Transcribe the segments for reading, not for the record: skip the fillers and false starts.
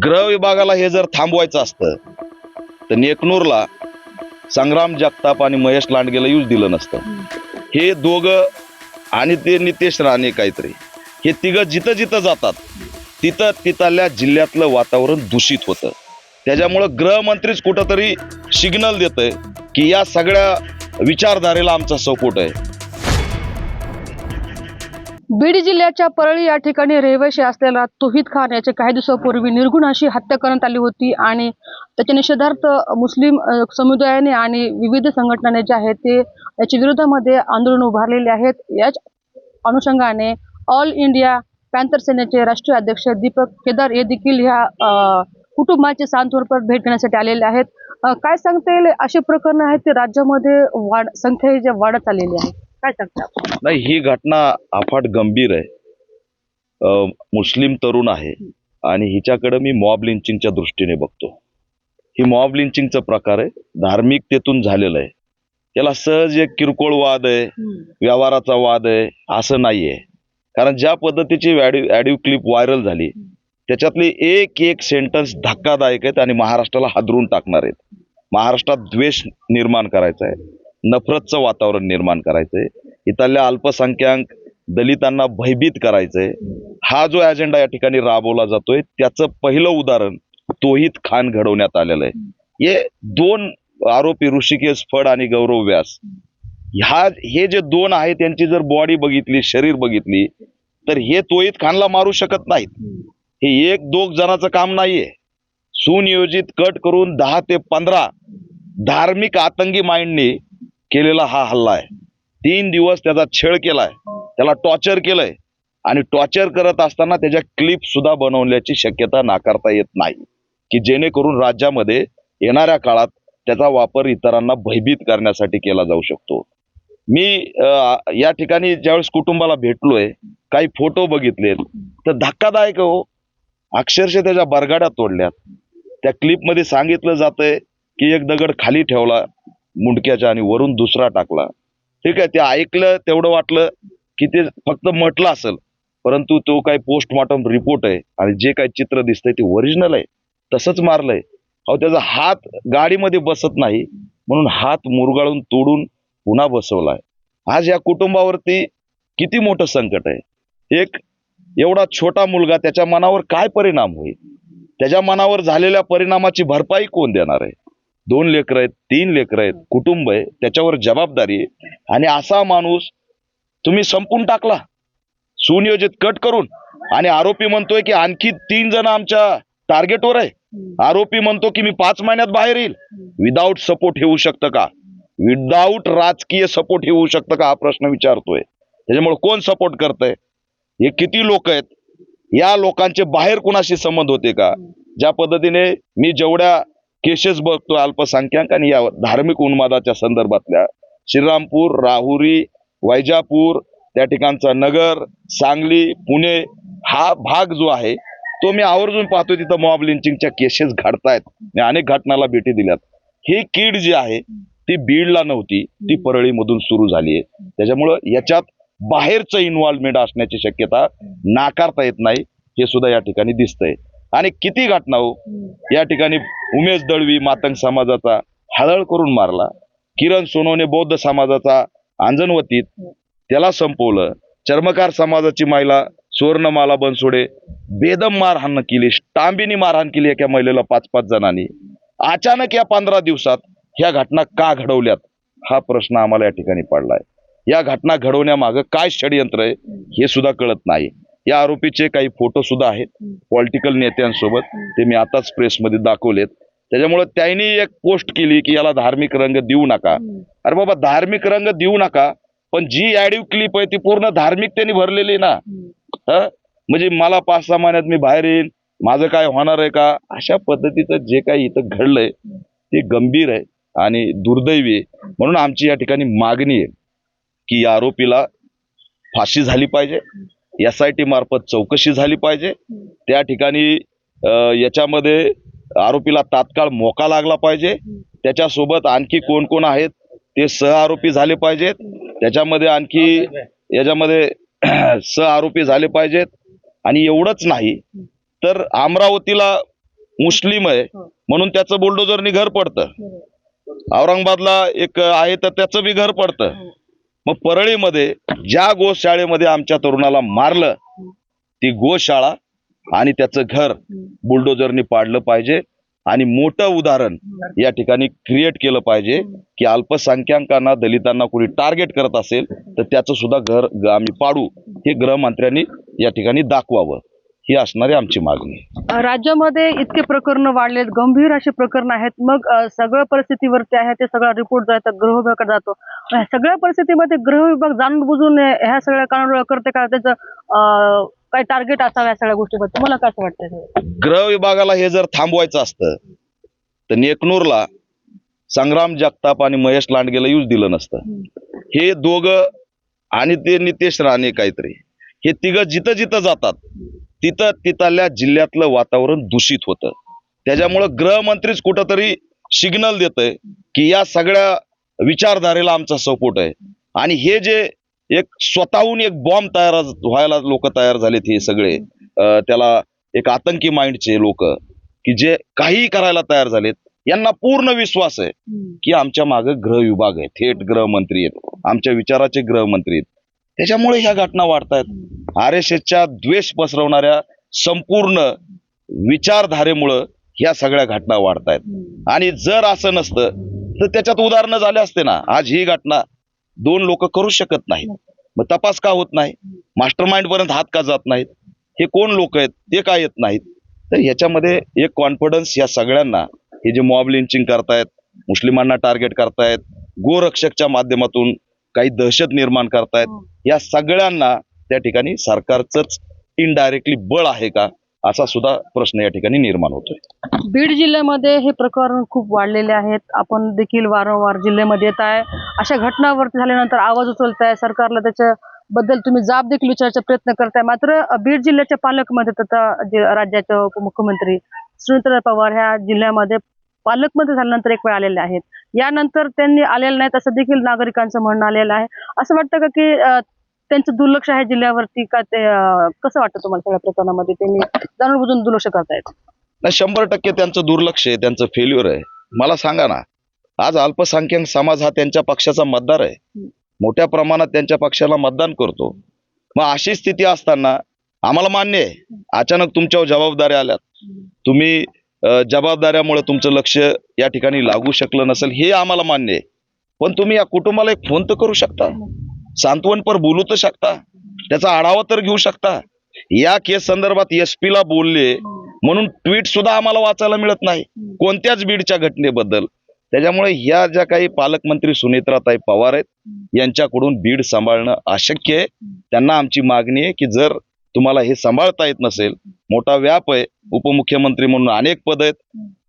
गृह विभागाला हे जर थांबवायचं असतं तर नेकनूरला संग्राम जगताप आणि महेश लांडगेला येऊच दिलं नसतं. हे दोघं आणि ते नितेश राणे काहीतरी, हे तिघं जिथं जिथं जातात तिथं तिथल्या जिल्ह्यातलं वातावरण दूषित होतं. त्याच्यामुळं गृहमंत्रीच कुठंतरी सिग्नल देतंय की या सगळ्या विचारधारेला आमचा सपोर्ट आहे. बीड जिल्ह्याच्या परळी या ठिकाणी रहिवाशी असलेला तौहीद खान याची काही दिवसापूर्वी निर्घृण अशी हत्या करण्यात आली होती आणि त्याच्या निषेधार्थ मुस्लिम समुदायाने आणि विविध संघटनाने जे आहेत ते याच्या विरोधामध्ये आंदोलन उभारलेले आहेत. याच अनुषंगाने ऑल इंडिया पॅन्थर सेनेचे राष्ट्रीय अध्यक्ष दीपक केदार हे देखील ह्या कुटुंबाचे सांत्वनपर भेट घेण्यासाठी आलेले आहेत. काय सांगता येईल, असे प्रकरण आहेत ते राज्यामध्ये संख्या जे वाढत आलेली आहे, काय सांगता? नाही, ही घटना अफाट गंभीर आहे. मुस्लिम तरुण आहे आणि हिच्याकडे मी मॉब लिंचिंगच्या दृष्टीने बघतो. ही मॉब लिंचिंगचा प्रकार आहे, धार्मिकतेतून झालेला आहे. याला सहज एक किरकोळ वाद आहे, व्यवहाराचा वाद आहे असं नाहीये. कारण ज्या पद्धतीची ऑडिओ क्लिप व्हायरल झाली त्याच्यातली एक एक सेंटेन्स धक्कादायक आहेत आणि महाराष्ट्राला हादरून टाकणार आहेत. महाराष्ट्रात द्वेष निर्माण करायचा आहे, नफरतचं वातावरण निर्माण करायचंय, इथल्या अल्पसंख्याक दलितांना भयभीत करायचंय. हा जो अजेंडा या ठिकाणी राबवला जातोय त्याचं पहिलं उदाहरण तौहीद खान घडवण्यात आलेलं आहे. हे दोन आरोपी ऋषिकेश फड आणि गौरव व्यास, हे जे दोन आहेत त्यांची जर बॉडी बघितली, शरीर बघितली तर हे तौहीद खानला मारू शकत नाहीत. हे एक दोघ जणांचं काम नाहीये. सुनियोजित कट करून 10 ते 15 धार्मिक आतंकी माइंडने केलेला हा हल्ला आहे. 3 दिवस त्याचा छळ केलाय, त्याला टॉर्चर केलंय आणि टॉर्चर करत असताना त्याच्या क्लिप सुद्धा बनवण्याची शक्यता नाकारता येत नाही की जेणेकरून राज्यामध्ये येणाऱ्या काळात त्याचा वापर इतरांना भयभीत करण्यासाठी केला जाऊ शकतो. मी या ठिकाणी ज्यावेळेस कुटुंबाला भेटलोय, काही फोटो बघितलेत तर धक्कादायक हो. अक्षरशः त्याच्या बरगाड्या तोडल्यात. त्या क्लिपमध्ये सांगितलं जातंय की एक दगड खाली ठेवला मुंडक्याच्या आणि वरून दुसरा टाकला. ठीक आहे, ते ऐकलं तेवढं वाटलं की ते फक्त म्हटलं असेल, परंतु तो काही पोस्टमॉर्टम रिपोर्ट आहे आणि जे काही चित्र दिसतंय ते ओरिजिनल आहे. तसंच मारलंय. अहो, त्याचा हात गाडीमध्ये बसत नाही म्हणून हात मुरगाळून तोडून पुन्हा बसवलाय. आज या कुटुंबावरती किती मोठं संकट आहे. एक एवढा छोटा मुलगा, त्याच्या मनावर काय परिणाम होईल, त्याच्या मनावर झालेल्या परिणामाची भरपाई कोण देणार आहे? 2 लेकरं आहेत, 3 लेकरं आहेत, कुटुंब आहे, त्याच्यावर जबाबदारी आहे आणि असा माणूस तुम्ही संपून टाकला सुनियोजित कट करून. आणि आरोपी म्हणतोय की आणखी 3 जण आमच्या टार्गेटवर आहे. आरोपी म्हणतो की मी 5 महिन्यात बाहेर येईल. विदाऊट सपोर्ट हे होऊ शकतं का? विदाऊट राजकीय सपोर्ट हे होऊ शकतं का हा प्रश्न विचारतोय. त्याच्यामुळे कोण सपोर्ट करतंय? हे किती लोक आहेत? या लोकांचे बाहेर कुणाशी संबंध होते का? ज्या पद्धतीने मी जेवढ्या केसेस बघतो अल्पसंख्याक आणि या धार्मिक उन्मादाच्या संदर्भातल्या, श्रीरामपूर, राहुरी, वैजापूर, त्या ठिकाणचा नगर, सांगली, पुणे हा भाग जो आहे तो मी आवर्जून पाहतोय. तिथं मॉब लिंचिंगच्या केसेस घडतायत. अनेक घटनाला भेटी दिल्यात. ही कीड जी आहे ती बीडला नव्हती, ती परळीमधून सुरू झाली आहे. त्याच्यामुळं याच्यात बाहेरचं इन्व्हॉल्वमेंट असण्याची शक्यता नाकारता येत नाही, हे सुद्धा या ठिकाणी दिसतंय. आणि किती घटना हो. या ठिकाणी उमेश दळवी मातंग समाजाचा हळहळ करून मारला. किरण सोनवणे बौद्ध समाजाचा अंजनवतीत त्याला संपवलं. चर्मकार समाजाची महिला सुवर्णमाला बनसोडे बेदम मारहाण केली, टांबीनी मारहाण केली एका महिलेला 5-5 जणांनी. अचानक या 15 दिवसात ह्या घटना का घडवल्यात हा प्रश्न आम्हाला या ठिकाणी पडलाय. या घटना घडवण्यामागं काय षडयंत्र आहे हे सुद्धा कळत नाही. या आरोपीचे काही फोटो सुद्धा आहेत पॉलिटिकल नेत्यांसोबत, ते मी आताच प्रेसमध्ये दाखवलेत. त्याच्यामुळे त्यांनी एक पोस्ट केली की याला धार्मिक रंग देऊ नका. अरे बाबा, धार्मिक रंग देऊ नका, पण जी ऑडिओ क्लिप आहे ती पूर्ण धार्मिकतेने भरलेली ना. म्हणजे मला 5-6 महिन्यात मी बाहेर येईन, माझं काय होणार आहे का? अशा पद्धतीचं जे काही इथं घडलंय ते गंभीर आहे आणि दुर्दैवी आहे. म्हणून आमची या ठिकाणी मागणी आहे की या आरोपीला फाशी झाली पाहिजे, SIT मार्फत चौकशी झाली पाहिजे. त्या ठिकाणी याच्यामध्ये आरोपीला तात्काळ मोका लागला पाहिजे. त्याच्यासोबत आणखी कोण कोण आहेत ते सह आरोपी झाले पाहिजेत. त्याच्यामध्ये आणखी याच्यामध्ये सह आरोपी झाले पाहिजेत. आणि एवढंच नाही तर अमरावतीला मुस्लिम आहे म्हणून त्याचं बुलडोजरनी घर पडतं. औरंगाबादला एक आहे तर त्याचं बी घर पडतं. मग परळीमध्ये ज्या गोशाळेमध्ये आमच्या तरुणाला मारलं ती गोशाळा आणि त्याचं घर बुलडोजरनी पाडलं पाहिजे. आणि मोठं उदाहरण या ठिकाणी क्रिएट केलं पाहिजे की अल्पसंख्याकांना दलितांना कोणी टार्गेट करत असेल तर त्याचं सुद्धा घर आम्ही पाडू, हे गृहमंत्र्यांनी या ठिकाणी दाखवावं. ही असणारी आमची मागणी. राज्यामध्ये इतके प्रकरण वाढलेत, गंभीर असे प्रकरण आहेत. मग सगळं परिस्थितीवरती आहे ते सगळा रिपोर्ट जो आहे तो गृह विभागाकडे जातो. ह्या सगळ्या परिस्थितीमध्ये गृह विभाग जाणून बुजून ह्या सगळ्या कारणावर करते का? त्याचं काही टार्गेट असावं या सगळ्या गोष्टीबद्दल तुम्हाला काय असं वाटतं? गृह विभागाला हे जर थांबवायचं असतं तर नेकनूरला संग्राम जगताप आणि महेश लांडगेला येऊच दिलं नसतं. हे दोघं आणि ते नितेश राणे काहीतरी, हे तिघं जिथं जिथं जातात तिथं तिथल्या जिल्ह्यातलं वातावरण दूषित होतं. त्याच्यामुळं गृहमंत्रीच कुठंतरी सिग्नल देतंय की या सगळ्या विचारधारेला आमचा सपोर्ट आहे. आणि हे जे एक स्वतःहून एक बॉम्ब तयार व्हायला लोक तयार झालेत, हे सगळे त्याला एक आतंकी माइंडचे लोक की जे काही करायला तयार झालेत, यांना पूर्ण विश्वास आहे की आमच्या मागे गृह विभाग आहे, थेट गृहमंत्री आहेत, आमच्या विचाराचे गृहमंत्री आहेत. त्याच्यामुळे ह्या घटना वाढतायत. RSSच्या द्वेष पसरवणाऱ्या संपूर्ण विचारधारेमुळं ह्या सगळ्या घटना वाढतायत. आणि जर असं नसतं तर त्याच्यात उदाहरणं झाले असते ना. आज ही घटना 2 लोक करू शकत नाहीत, मग तपास का होत नाही? मास्टर माइंड पर्यंत हात का जात नाहीत? हे कोण लोक आहेत, ते का येत नाहीत? तर ह्याच्यामध्ये एक कॉन्फिडन्स या सगळ्यांना, हे जे मॉब लिंचिंग करतायत, मुस्लिमांना टार्गेट करतायत, गोरक्षकच्या माध्यमातून काही दहशत निर्माण करतायत, या सगळ्यांना त्या ठिकाणी सरकारचंच इनडायरेक्टली बळ आहे का, असा सुद्धा प्रश्न या ठिकाणी निर्माण होतोय. बीड जिल्ह्यामध्ये हे प्रकरण खूप वाढलेले आहेत. आपण देखील वारंवार जिल्ह्यामध्ये येत आहे, अशा घटनावरती झाल्यानंतर आवाज उचलताय, सरकारला त्याच्याबद्दल तुम्ही जाब देखील विचारायचा प्रयत्न करताय. मात्र बीड जिल्ह्याचे पालकमंत्री तथा जे राज्याचे उपमुख्यमंत्री सुनीलताई पवार ह्या जिल्ह्यामध्ये पालकमंत्री झाल्यानंतर एक वेळ आलेले आहेत. यानंतर त्यांनी आलेले नाहीत असं देखील नागरिकांचं म्हणणं आलेलं आहे. असं वाटतं का की त्यांचं दुर्लक्ष आहे जिल्ह्यावरती का? ते कसं वाटतं तुम्हाला सगळ्या प्रकरणामध्ये त्यांनी जाणून बुजून दुर्लक्ष करतायत? नाही, 100% त्यांचं दुर्लक्ष आहे, त्यांचं फेल्युअर आहे. मला सांगा ना, आज अल्पसंख्याक समाज हा त्यांच्या पक्षाचा मतदार आहे, मोठ्या प्रमाणात त्यांच्या पक्षाला मतदान करतो. मग अशी स्थिती असताना आम्हाला मान्य आहे अचानक तुमच्यावर जबाबदाऱ्या आल्यात, तुम्ही जबाबदाऱ्यामुळे तुमचं लक्ष या ठिकाणी लागू शकलं नसेल, हे आम्हाला मान्य आहे. पण तुम्ही या कुटुंबाला एक फोन तर करू शकता, सांत्वनपर बोलू तर शकता, त्याचा आढावा तर घेऊ शकता. या केस संदर्भात SP ला बोलले म्हणून ट्विट सुद्धा आम्हाला वाचायला मिळत नाही कोणत्याच बीडच्या घटनेबद्दल. त्याच्यामुळे ह्या ज्या काही पालकमंत्री सुनेत्राताई पवार आहेत, यांच्याकडून बीड सांभाळणं अशक्य आहे. त्यांना आमची मागणी आहे की जर तुम्हाला हे सांभाळता येत नसेल, मोठा व्याप आहे, उपमुख्यमंत्री म्हणून अनेक पद आहेत,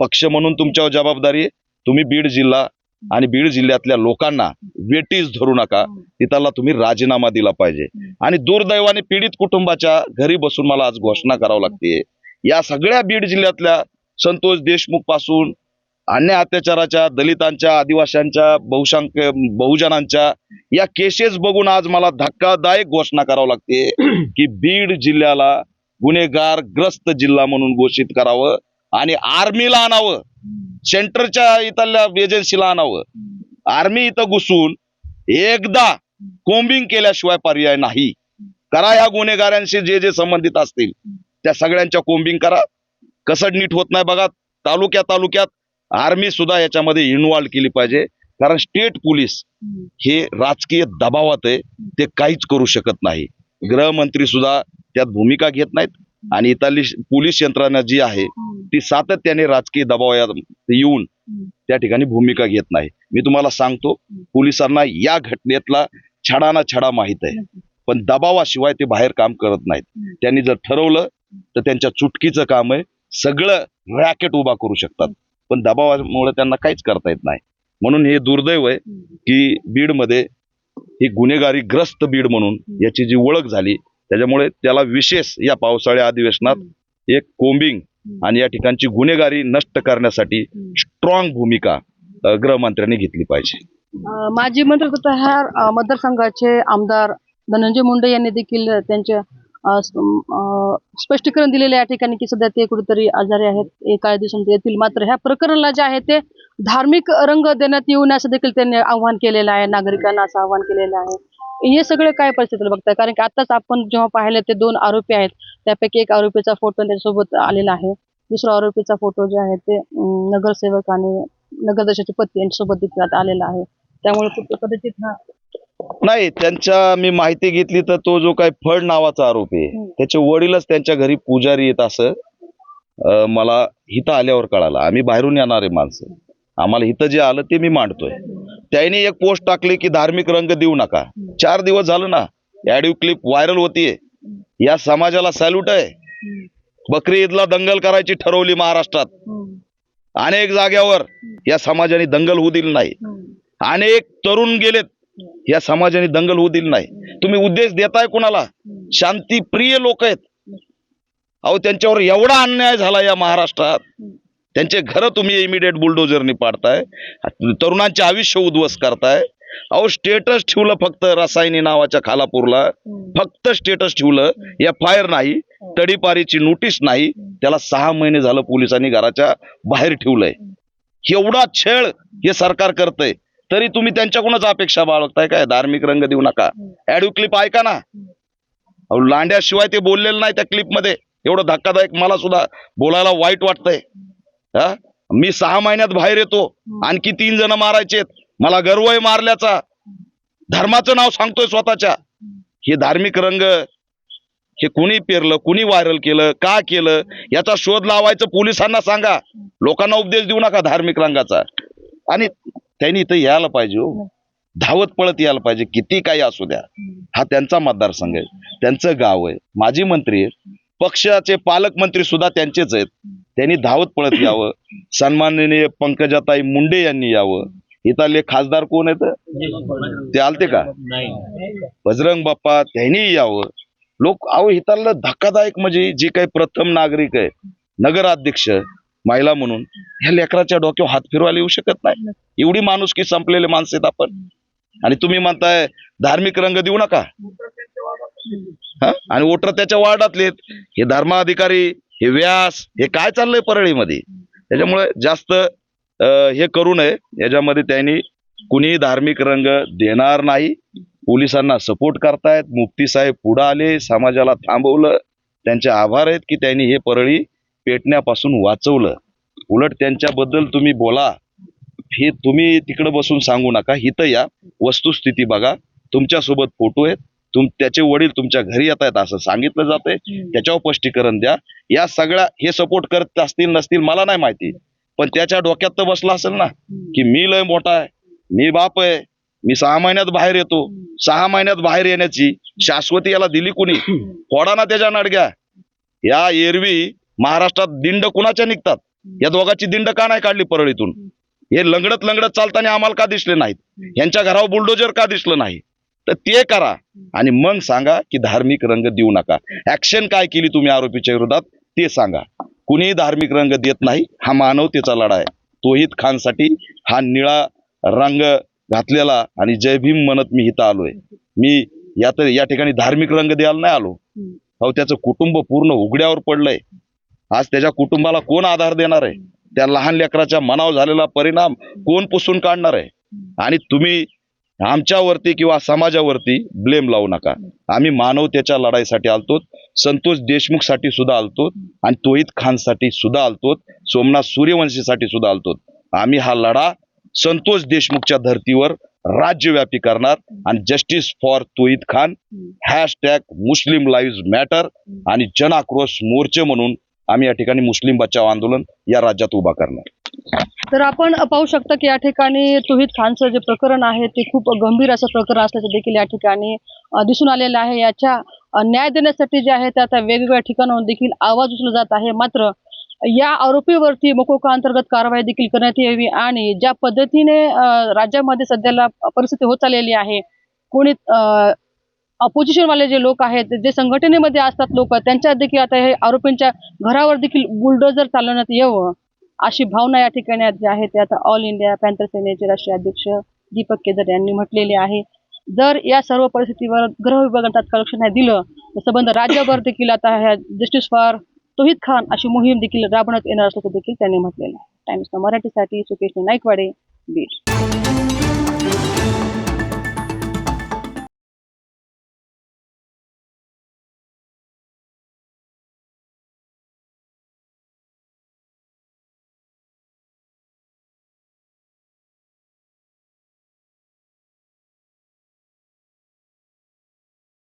पक्ष म्हणून तुमच्यावर जबाबदारी आहे, तुम्ही बीड जिल्हा आणि बीड जिल्ह्यातल्या लोकांना वेटीस धरू नका, तिथला तुम्ही राजीनामा दिला पाहिजे. आणि दुर्दैवाने पीडित कुटुंबाच्या घरी बसून मला आज घोषणा करावी लागते, या सगळ्या बीड जिल्ह्यातल्या संतोष देशमुख पासून अन्य अत्याचाराच्या, दलितांच्या, आदिवासींच्या, बहुजनांच्या या केसेस बघून आज मला धक्कादायक घोषणा करावी लागते की बीड जिल्ह्याला गुन्हेगार ग्रस्त जिल्हा म्हणून घोषित करावं आणि आर्मीला आणावं, सेंटरच्या इथल्या एजन्सीला आणावं. आर्मी इथं घुसून एकदा कोम्बिंग केल्याशिवाय पर्याय नाही. करा ह्या गुन्हेगारांशी जे जे संबंधित असतील त्या सगळ्यांच्या कोम्बिंग करा. कसं नीट होत नाही बघा. तालुक्यात आर्मी सुद्धा याच्यामध्ये इन्व्हॉल्व केली पाहिजे, कारण स्टेट पोलीस हे राजकीय दबावात आहे, ते काहीच करू शकत नाही. गृहमंत्री सुद्धा त्यात भूमिका घेत नाहीत आणि इथली पोलीस यंत्रणा जी आहे ती सातत्याने राजकीय दबावात येऊन त्या ठिकाणी भूमिका घेत नाही. मी तुम्हाला सांगतो, पोलिसांना या घटनेतला छडाना छडा माहित आहे, पण दबावाशिवाय ते बाहेर काम करत नाहीत. त्यांनी जर ठरवलं तर त्यांच्या चुटकीचं काम आहे, सगळं रॅकेट उभा करू शकतात, पण दबावामुळे त्यांना काहीच करता येत नाही. म्हणून हे दुर्दैव आहे की बीडमध्ये ही गुन्हेगारी ग्रस्त बीड म्हणून याची जी ओळख झाली, त्याच्यामुळे त्याला विशेष या पावसाळ्या अधिवेशनात एक कोम्बिंग आणि या ठिकाणची गुन्हेगारी नष्ट करण्यासाठी स्ट्रॉंग भूमिका गृहमंत्र्यांनी घेतली पाहिजे. माजी मंत्री तथा ह्या मतदारसंघाचे आमदार धनंजय मुंडे यांनी देखील त्यांच्या स्पष्टीकरण दिलेलं आहे या ठिकाणी की सध्या ते कुठेतरी आजारी आहेत, एका दिवसांत येतील. मात्र ह्या प्रकरणाला जे आहे ते धार्मिक रंग देण्यात येऊ नये असं देखील त्यांनी आव्हान केलेलं आहे, नागरिकांना असं आव्हान केलेलं आहे. हे सगळे काय परिस्थितीला बघताय? कारण की आताच आपण जेव्हा पाहिलं ते 2 आरोपी आहेत, त्यापैकी एक आरोपीचा फोटो त्याच्यासोबत आलेला आहे. दुसरा आरोपीचा फोटो जे आहे ते नगरसेवक आणि नगराध्यक्षाचे पती यांच्यासोबत देखील आता आलेला आहे. त्यामुळे कदाचित हा नाही, त्यांच्या मी माहिती घेतली तर तो जो काही फड नावाचा आरोपी आहे त्याचे वडीलच त्यांच्या घरी पुजारी येत असं मला इथं आल्यावर कळालं. आम्ही बाहेरून येणारे माणसं, आम्हाला इथं जे आलं ते मी मांडतोय. त्यांनी एक पोस्ट टाकली की धार्मिक रंग देऊ नका. 4 दिवस झालं ना, ऑडिओ क्लिप व्हायरल होतीये. या समाजाला सॅल्यूट आहे. बकरी ईदला दंगल करायची ठरवली महाराष्ट्रात. अनेक जाग्यावर या समाजाने दंगल होऊ दिली नाही. अनेक तरुण गेलेत, या समाजाने दंगल होऊ दिली नाही. तुम्ही उद्देश देताय कुणाला? शांतीप्रिय लोक आहेत. अहो, त्यांच्यावर एवढा अन्याय झाला या महाराष्ट्रात. त्यांचे घर तुम्ही इमिडिएट बुलडोजरनी पाडताय, तरुणांचे आयुष्य उद्ध्वस्त करताय. अहो, स्टेटस ठेवलं फक्त रसायनी नावाच्या खालापूरला, फक्त स्टेटस ठेवलं. FIR नाही, तडीपारीची नोटीस नाही. त्याला 6 महिने झालं पोलिसांनी घराच्या बाहेर ठेवलंय. एवढा छळ हे सरकार करतंय, तरी तुम्ही त्यांच्याकडूनच अपेक्षा बाळगताय काय? धार्मिक रंग देऊ नका. ऑडिओ क्लिप ऐका ना. अहो, लांड्याशिवाय ते बोललेलं नाही त्या क्लिप मध्ये. एवढं धक्कादायक, मला सुद्धा बोलायला वाईट वाटतंय. मी 6 महिन्यात बाहेर येतो, आणखी 3 जण मारायचेत, मला गर्व आहे मारल्याचा. धर्माचं नाव सांगतोय स्वतःच्या. हे धार्मिक रंग हे कुणी पेरलं, कुणी व्हायरल केलं, का केलं, याचा शोध लावायचं पोलिसांना सांगा. लोकांना उपदेश देऊ नका धार्मिक रंगाचा. आणि त्यांनी इथं यायला पाहिजे हो, धावत पळत यायला पाहिजे. किती काही असू द्या, हा त्यांचा मतदारसंघ आहे, त्यांचं गाव आहे. माजी मंत्री आहेत, पक्षाचे पालकमंत्री सुद्धा त्यांचेच आहेत. त्यांनी धावत पळत यावं. सन्माननीय पंकजाताई मुंडे यांनी यावं. इथले खासदार कोण आहेत ते आलते का? बजरंग बाप्पा, त्यांनी यावं. लोक, अहो, इथलं धक्कादायक म्हणजे जे काही प्रथम नागरिक आहे, नगराध्यक्ष महिला म्हणून, ह्या लेकराच्या डोक्यावर हात फिरवायला येऊ शकत नाही. एवढी माणुसकी संपलेले माणसं आहेत आपण. आणि तुम्ही म्हणताय धार्मिक रंग देऊ नका. आणि वोटर त्याच्या वार्डातले हे धर्माधिकारी, हे व्यास, हे काय चाललंय परळीमध्ये? त्याच्यामुळे जास्त हे करू नये. याच्यामध्ये त्यांनी कुणी धार्मिक रंग देणार नाही. पोलिसांना सपोर्ट करतायत. मुफ्ती साहेब पुढे आले, समाजाला थांबवलं. त्यांचे आभार आहेत की त्यांनी हे परळी पेटण्यापासून वाचवलं. उलट त्यांच्याबद्दल तुम्ही बोला, हे तुम्ही तिकडे बसून सांगू नका. इथं या, वस्तुस्थिती बघा. तुमच्यासोबत फोटो आहेत, त्याचे वडील तुमच्या घरी येत आहेत असं सांगितलं जातंय. त्याच्यावर स्पष्टीकरण द्या. या सगळ्या हे सपोर्ट करत असतील नसतील मला नाही माहिती, पण त्याच्या डोक्यात तर बसला असेल ना की मी लय मोठा आहे, मी बाप आहे, मी 6 महिन्यात बाहेर येतो. 6 महिन्यात बाहेर येण्याची शाश्वती याला दिली कुणी? फोडा ना त्याच्या नडग्या. या एरवी महाराष्ट्रात दिंड कुणाच्या निघतात? या दोघांची दिंड का नाही काढली परळीतून? हे लंगडत लंगडत चालताना आम्हाला का दिसले नाहीत? यांच्या घरावर बुलडोजर का दिसलं नाही? तर ते करा आणि मग सांगा की धार्मिक रंग देऊ नका. ऍक्शन काय केली तुम्ही आरोपीच्या विरोधात ते सांगा. कुणी धार्मिक रंग देत नाही. हा मानवतेचा लढा आहे. तोहिद खानसाठी हा निळा रंग घातलेला आणि जय भीम म्हणत मी इथं आलोय. मी या ठिकाणी धार्मिक रंग द्यायला नाही आलो. अहो, त्याचं कुटुंब पूर्ण उघड्यावर पडलंय. आज त्याच्या कुटुंबाला कोण आधार देणार आहे? त्या लहान लेकराच्या मनावर झालेला परिणाम कोण पुसून काढणार आहे? आणि तुम्ही आमच्यावरती किंवा समाजावरती ब्लेम लावू नका. आम्ही मानवतेच्या लढाईसाठी आलतो, संतोष देशमुख साठी सुद्धा आलतो आणि तोहिद खान साठी सुद्धा आलतो, सोमनाथ सूर्यवंशी साठी सुद्धा आलतो. आम्ही हा लढा संतोष देशमुखच्या धर्तीवर राज्यव्यापी करणार आणि justice for तोहिद Khan, #Muslim live matter आणि जन आक्रोश मोर्चे म्हणून आम्ही या ठिकाणी मुस्लिम बचाव आंदोलन या राज्यात उभा करणार. तर आपण पाहू शकता की या ठिकाणी तोहिद खानचं जे प्रकरण आहे ते खूप गंभीर असं प्रकरण असल्याचं देखील या ठिकाणी दिसून आलेलं आहे. याच्या न्याय देण्यासाठी जे आहे ते आता वेगवेगळ्या ठिकाणाहून देखील आवाज उचलला जात आहे. मात्र या आरोपीवरती मकोका अंतर्गत कारवाई देखील करण्यात यावी आणि ज्या पद्धतीने राज्यामध्ये सध्याला परिस्थिती होत चाललेली आहे, कोणी अपोजिशनवाले जे लोक आहेत, जे संघटनेमध्ये असतात लोक, त्यांच्या देखील आता हे आरोपींच्या घरावर देखील बुलडोजर चालवण्यात यावं अशी भावना या ठिकाणी जी आहे ते आता ऑल इंडिया पॅन्थर सेनेचे राष्ट्रीय अध्यक्ष दीपक केदार यांनी म्हटलेली आहे. जर या सर्व परिस्थितीवर गृह विभागाने तात्काळ लक्ष नाही दिलं तर संबंध राज्यभर देखील आता ह्या जस्टिस फॉर तौहीद खान अशी मोहीम देखील राबवण्यात येणार असल्याचं देखील त्यांनी म्हटलेलं आहे. टाइम्स मराठीसाठी सुकेश नाईकवाडे, बीड.